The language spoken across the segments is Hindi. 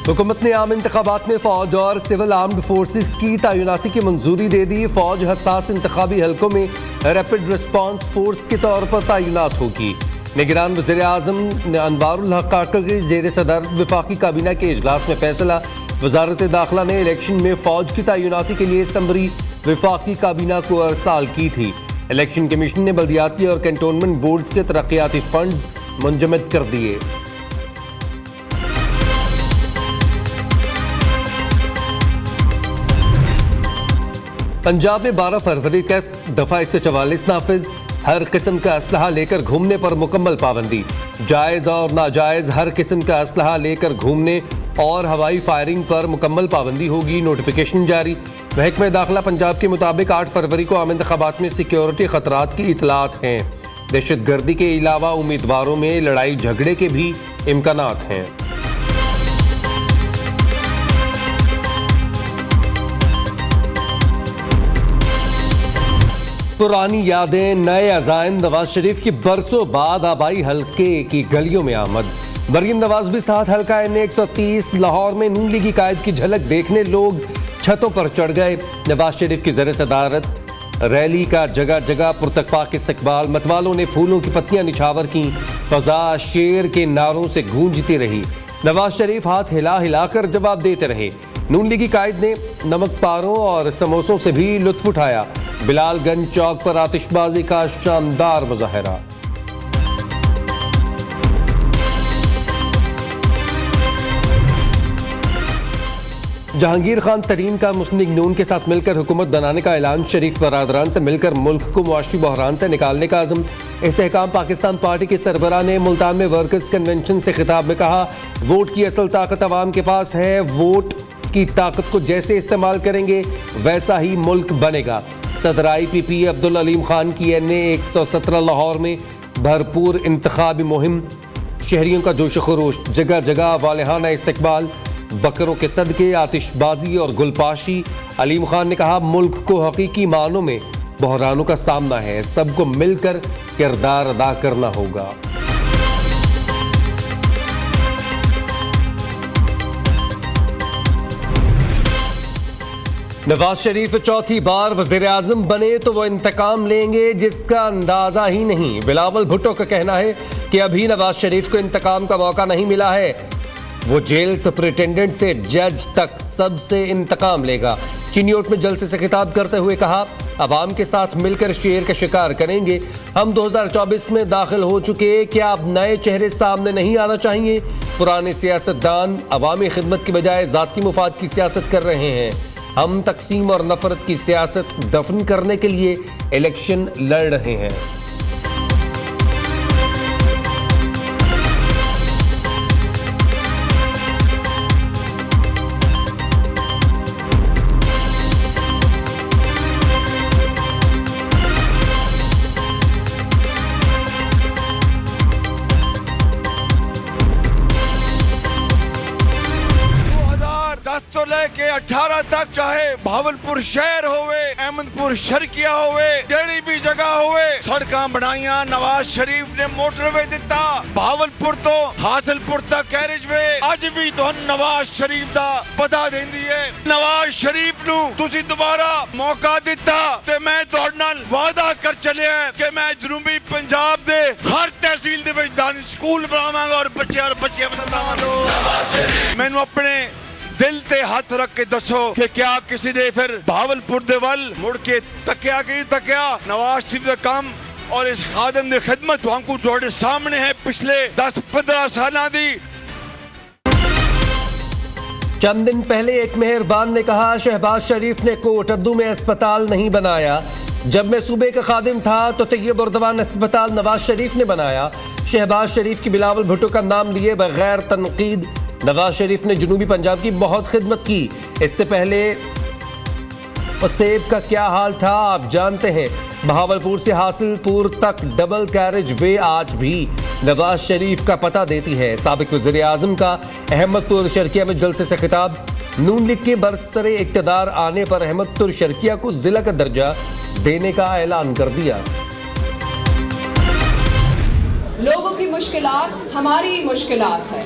हुकूमत ने आम इंतखाबात में फौज और सिविल आर्म्ड फोर्सेस की तैनाती की मंजूरी दे दी। फौज हसास इंतखाबी हलकों में रैपिड रिस्पांस फोर्स के तौर पर तैनात होगी। निगरान वज़ीर आज़म अनवारुल हक काका की ज़ेर सदर वफाकी काबीना के इजलास में फैसला। वजारत दाखिला ने इलेक्शन में फौज की तैनाती के लिए समरी वफाकी काबीना को अरसाल की थी। इलेक्शन कमीशन ने बल्दियाती और कैंटोनमेंट बोर्ड्स के तरक्याती फंड्स मुंजमद कर दिए। पंजाब में 12 फरवरी तक दफा 144 नाफिज। हर किस्म का असलहा लेकर घूमने पर मुकम्मल पाबंदी। जायज़ और नाजायज़ हर किस्म का असलहा लेकर घूमने और हवाई फायरिंग पर मुकम्मल पाबंदी होगी। नोटिफिकेशन जारी। महकमा दाखिला पंजाब के मुताबिक 8 फरवरी को आम इंतखाबात में सिक्योरिटी खतरात की इतलात हैं। दहशत गर्दी के अलावा उम्मीदवारों में लड़ाई झगड़े के भी इम्कानात हैं। पुरानी यादें नए अज़ाइन। नवाज शरीफ की बरसों बाद आबाई हल्के की गलियों में आमद। मरीम नवाज भी साथ हल्का N130 लाहौर में नून लीगी कायद की झलक देखने लोग छतों पर चढ़ गए। नवाज शरीफ की ज़र सदारत रैली का जगह जगह पुरतकपाक इस्तकबाल। मतवालों ने फूलों की पत्तियां निछावर की। फजा शेर के नारों से गूंजती रही। नवाज शरीफ हाथ हिला हिलाकर जवाब देते रहे। नून लीगी कायद ने नमक पारों और समोसों से भी लुत्फ उठाया। बिलालगंज चौक पर आतिशबाजी का शानदार मुजाहरा। जहांगीर खान तरीन का मुस्लिम लीग नून के साथ मिलकर हुकूमत बनाने का ऐलान। शरीफ बरादरान से मिलकर मुल्क को मुआशी बहरान से निकालने का अज़म। इस्तेहकाम पाकिस्तान पार्टी के सरबराह ने मुल्तान में वर्कर्स कन्वेंशन से खिताब में कहा, वोट की असल ताकत अवाम के पास है। वोट की ताकत को जैसे इस्तेमाल करेंगे वैसा ही मुल्क बनेगा। सदर IPP अब्दुल अलीम खान की NA117 लाहौर में भरपूर इंतखाबी मुहिम। शहरियों का जोश खरोश। जगह जगह वालिहाना इस्तकबाल। बकरों के सदके आतिशबाजी और गुलपाशी। अलीम खान ने कहा, मुल्क को हकीकी मानों में बहरानों का सामना है। सबको मिलकर किरदार अदा करना होगा। नवाज शरीफ चौथी बार वज़ीर आज़म बने तो वो इंतकाम लेंगे जिसका अंदाजा ही नहीं। बिलावल भुट्टो का कहना है कि अभी नवाज शरीफ को इंतकाम का मौका नहीं मिला है। वो जेल सुपरिटेंडेंट से जज तक सबसे इंतकाम लेगा। चिन्योट में जलसे से खिताब करते हुए कहा, अवाम के साथ मिलकर शेर का शिकार करेंगे। हम 2024 में दाखिल हो चुके, क्या अब नए चेहरे सामने नहीं आना चाहिए? पुराने सियासतदान अवामी खिदमत की बजाय ज़ाती मुफाद की सियासत कर रहे हैं। हम तकसीम और नफरत की सियासत दफन करने के लिए इलेक्शन लड़ रहे हैं। के 18 तक चाहे भावलपुर शहर होवे, अहमदपुर शर्किया होवे, जेड़ी भी जगह होवे, सड़कां बनाइया। नवाज शरीफ ने मोटरवे दिता भावलपुर तो हासिलपुर तक कैरिजवे। अज भी तुहानू नवाज शरीफ दा पता देंदी है। नवाज शरीफ नू तुसी दोबारा मौका दिता ते मैं तुहाडे नाल वादा कर चलिया कि मैं जनूबी पंजाब दे हर तहसील दे विच दानिश स्कूल बनावांगा और बच्चियां बतावांगा। मैनू अपने दिल ते हाथ रख के दसो कि क्या किसी ने फिर भावलपुर दे वल मुड़ के तकिया कि तकिया? नवाज शरीफ दा काम और इस खादम दी खिदमत वांकू तुहाडे सामने है पिछले 10-15 सालां दी। चंद दिन पहले एक मेहरबान ने कहा, शहबाज शरीफ ने कोटद्दू में अस्पताल नहीं बनाया। जब मैं सूबे का खादिम था तो तैयब उर्दवान अस्पताल नवाज शरीफ ने बनाया। शहबाज शरीफ की बिलावल भुट्टो का नाम लिए बगैर तनकीद। नवाज शरीफ ने जनूबी पंजाब की बहुत खिदमत की। इससे पहले सेब का क्या हाल था आप जानते हैं। बहावलपुर से हासिलपुर तक डबल कैरेज वे आज भी नवाज शरीफ का पता देती है। साबिक वज़ीर आज़म का अहमदपुर शर्किया में जलसे से खिताब। नून लीग के बरसरे इक़्तिदार आने पर अहमदपुर शर्किया को जिला का दर्जा देने का ऐलान कर दिया। लोगों की मुश्किलात हमारी मुश्किलात है।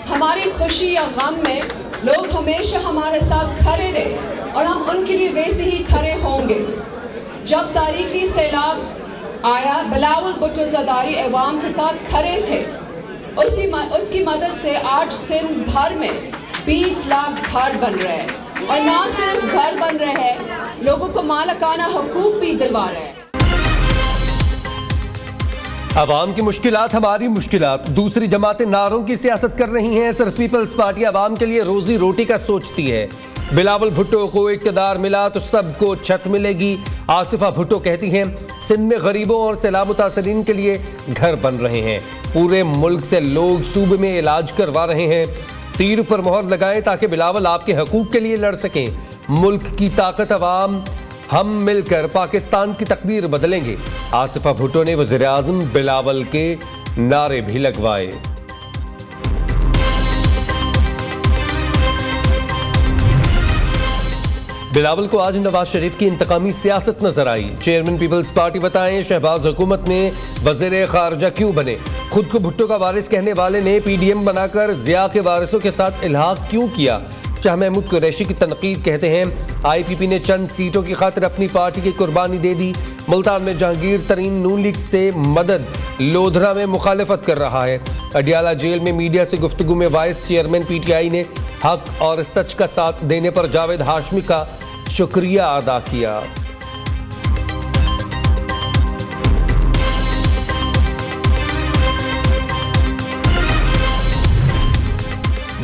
हमारी खुशी या गम में लोग हमेशा हमारे साथ खड़े रहे और हम उनके लिए वैसे ही खड़े होंगे। जब तारीखी सैलाब आया, बिलावल भुट्टो ज़रदारी अवाम के साथ खड़े थे। उसकी मदद से आज सिंध भर में 20 लाख घर बन रहे हैं और ना सिर्फ घर बन रहे हैं, लोगों को मालिकाना हकूक भी दिलवा रहे हैं। अवाम की मुश्किलात हमारी मुश्किलात। दूसरी जमातें नारों की सियासत कर रही हैं, सिर्फ पीपल्स पार्टी अवाम के लिए रोजी रोटी का सोचती है। बिलावल भुट्टो को इक़्तिदार मिला तो सबको छत मिलेगी। आसिफा भुट्टो कहती हैं सिंध में गरीबों और सैलाब मुतासरीन के लिए घर बन रहे हैं। पूरे मुल्क से लोग सूबे में इलाज करवा रहे हैं। तीर पर मोहर लगाएं ताकि बिलावल आपके हकूक के लिए लड़ सकें। मुल्क की ताकत अवाम, हम मिलकर पाकिस्तान की तकदीर बदलेंगे। आसिफा भुट्टो ने वज़ीर आज़म बिलावल के नारे भी लगवाए। बिलावल को आज नवाज शरीफ की इंतकामी सियासत नजर आई। चेयरमैन पीपल्स पार्टी बताएं शहबाज हुकूमत में वज़ीर खारजा क्यों बने। खुद को भुट्टो का वारिस कहने वाले ने पीडीएम बनाकर जिया के वारिसों के साथ इल्हाक क्यों किया। शाह महमूद कुरैशी की तनकीद, कहते हैं आईपीपी ने चंद सीटों की खातिर अपनी पार्टी की कुर्बानी दे दी। मुल्तान में जहांगीर तरीन नून लीग से मदद, लोधरा में मुखालिफत कर रहा है। अडियाला जेल में मीडिया से गुफ्तगू में वाइस चेयरमैन पीटीआई ने हक और सच का साथ देने पर जावेद हाशमी का शुक्रिया अदा किया।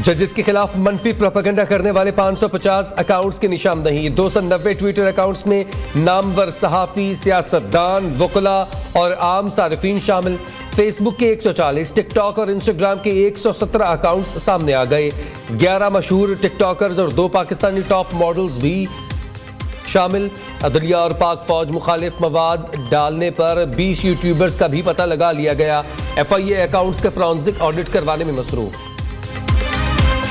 जजेस के खिलाफ मनफी प्रोपेगेंडा करने वाले 550 अकाउंट्स की निशानदही। 290 ट्विटर अकाउंट्स में नामवर सहाफ़ी, सियासतदान, वकला और आम सारिफीन शामिल। फेसबुक के 140, टिकटॉक और इंस्टाग्राम के 117 अकाउंट्स सामने आ गए। 11 मशहूर टिकटॉकर्स और 2 पाकिस्तानी टॉप मॉडल्स भी शामिल। अदलिया और पाक फौज मुखालिफ मवाद डालने पर 20 यूट्यूबर्स का भी पता लगा लिया गया। FIA अकाउंट्स के फॉरेंसिक ऑडिट करवाने में मसरूफ।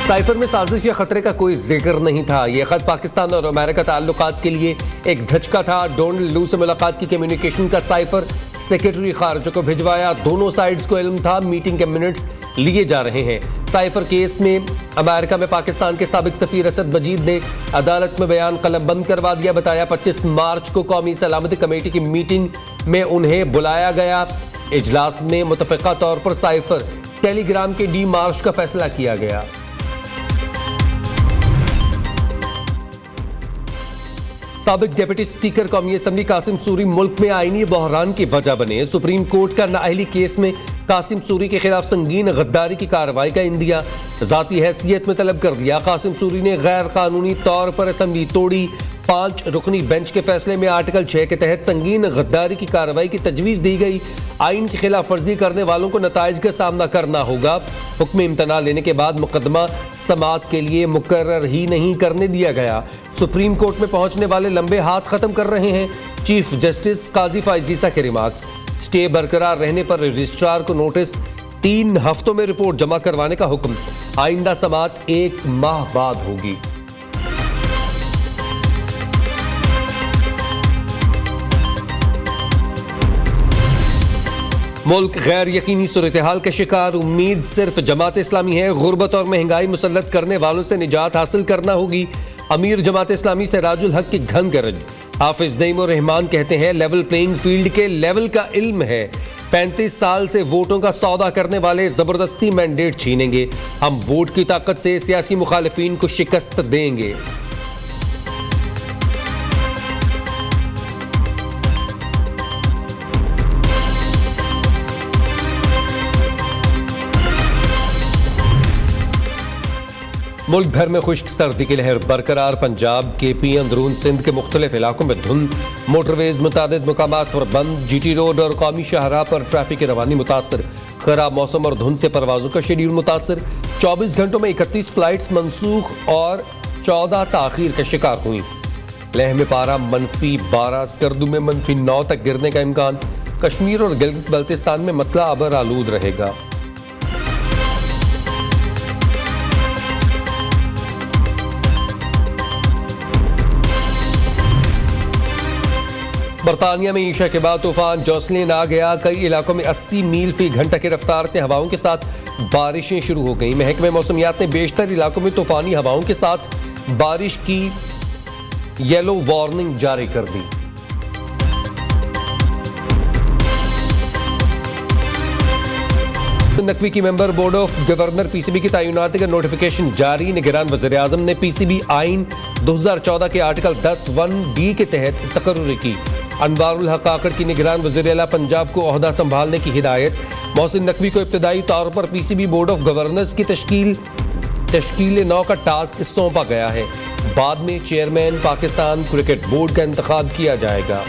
साइफर में साजिश या खतरे का कोई जिक्र नहीं था। यह खत पाकिस्तान और अमेरिका ताल्लुकात के लिए एक धचका था। डोनाल्ड लू से मुलाकात की कम्युनिकेशन का साइफर सेक्रेटरी खारजा को भिजवाया। दोनों साइड्स को इल्म था मीटिंग के मिनट्स लिए जा रहे हैं। साइफर केस में अमेरिका में पाकिस्तान के साबिक सफीर असद मजीद ने अदालत में बयान कलमबंद करवा दिया। बताया 25 मार्च को कौमी सलामती कमेटी की मीटिंग में उन्हें बुलाया गया। इजलास में मुतफ़िक़ा तौर पर साइफर टेलीग्राम के डी मार्च का फैसला किया गया। साबिक डिप्टी स्पीकर कौमी असम्बली कासिम सूरी मुल्क में आईनी बहरान की वजह बने। सुप्रीम कोर्ट का नाअहली केस में कासिम सूरी के खिलाफ संगीन गद्दारी की कार्रवाई का इंदिया जाती हैसियत में तलब कर दिया। कासिम सूरी ने गैर कानूनी तौर पर असम्बली तोड़ी। 5 रुकनी बेंच के फैसले में आर्टिकल 6 के तहत संगीन गद्दारी की कार्रवाई की तजवीज़ दी गई। आइन की खिलाफ वर्जी करने वालों को नताइज का सामना करना होगा। हुक्म इम्तना लेने के बाद मुकदमा समाअत के लिए मुकर्रर ही नहीं करने दिया गया। सुप्रीम कोर्ट में पहुंचने वाले लंबे हाथ खत्म कर रहे हैं चीफ जस्टिस काजी फाइजीसा के रिमार्क्स। स्टे बरकरार रहने पर रजिस्ट्रार को नोटिस, 3 हफ्तों में रिपोर्ट जमा करवाने का हुक्म। आइंदा समाअत 1 माह बाद होगी। मुल्क गैर यकीनी सूरत-ए-हाल का शिकार। उम्मीद सिर्फ जमात इस्लामी है। गुर्बत और महंगाई मुसल्लत करने वालों से निजात हासिल करना होगी। अमीर जमात इस्लामी सिराजुल हक की घन गरज। हाफिज नईम रहमान कहते हैं लेवल प्लेइंग फील्ड के लेवल का इल्म है। 35 साल से वोटों का सौदा करने वाले जबरदस्ती मैंडेट छीनेंगे। हम वोट की ताकत से सियासी मुखालिफिन को शिकस्त देंगे। मुल्क भर में खुश्क सर्दी की लहर बरकरार। पंजाब के पी अंदरून सिंध के मुख्तलिफ इलाकों में धुंध। मोटरवेज मुतादिद मकामात पर बंद। GT रोड और कौमी शाहराह पर ट्रैफिक की रवानी मुतासर। खराब मौसम और धुंध से परवाजों का शेड्यूल मुतासर। 24 घंटों में 31 फ्लाइट्स मनसूख और 14 ताखीर का शिकार हुई। लेह में पारा -12, स्कर्दू में -9 तक गिरने का इम्कान। कश्मीर और गिलगित बल्तिस्तान में मतला अबर आलूद रहेगा। बरतानिया में ईशा के बाद तूफान जोसलिन आ गया। कई इलाकों में 80 मील फी घंटा की रफ्तार से हवाओं के साथ बारिशें शुरू हो गई। महकमे मौसमियात ने बेशतर इलाकों में तूफानी हवाओं के साथ बारिश की येलो वार्निंग जारी कर दी। नकवी की member board of governor PCB की तैनाती का नोटिफिकेशन जारी। निगरान वज़ीर-ए-आज़म ने पीसीबी आइन 2014 के आर्टिकल 10(1)(d) के तहत तकर्रुरी की। अनवारुल हक काकड़ की निगरान वज़ीर-ए-आला पंजाब को ओहदा संभालने की हिदायत। मोहसिन नकवी को इब्तदाई तौर पर पीसीबी बोर्ड ऑफ गवर्नर्स की तश्कील नौ का टास्क सौंपा गया है। बाद में चेयरमैन पाकिस्तान क्रिकेट बोर्ड का इंतखाब किया जाएगा।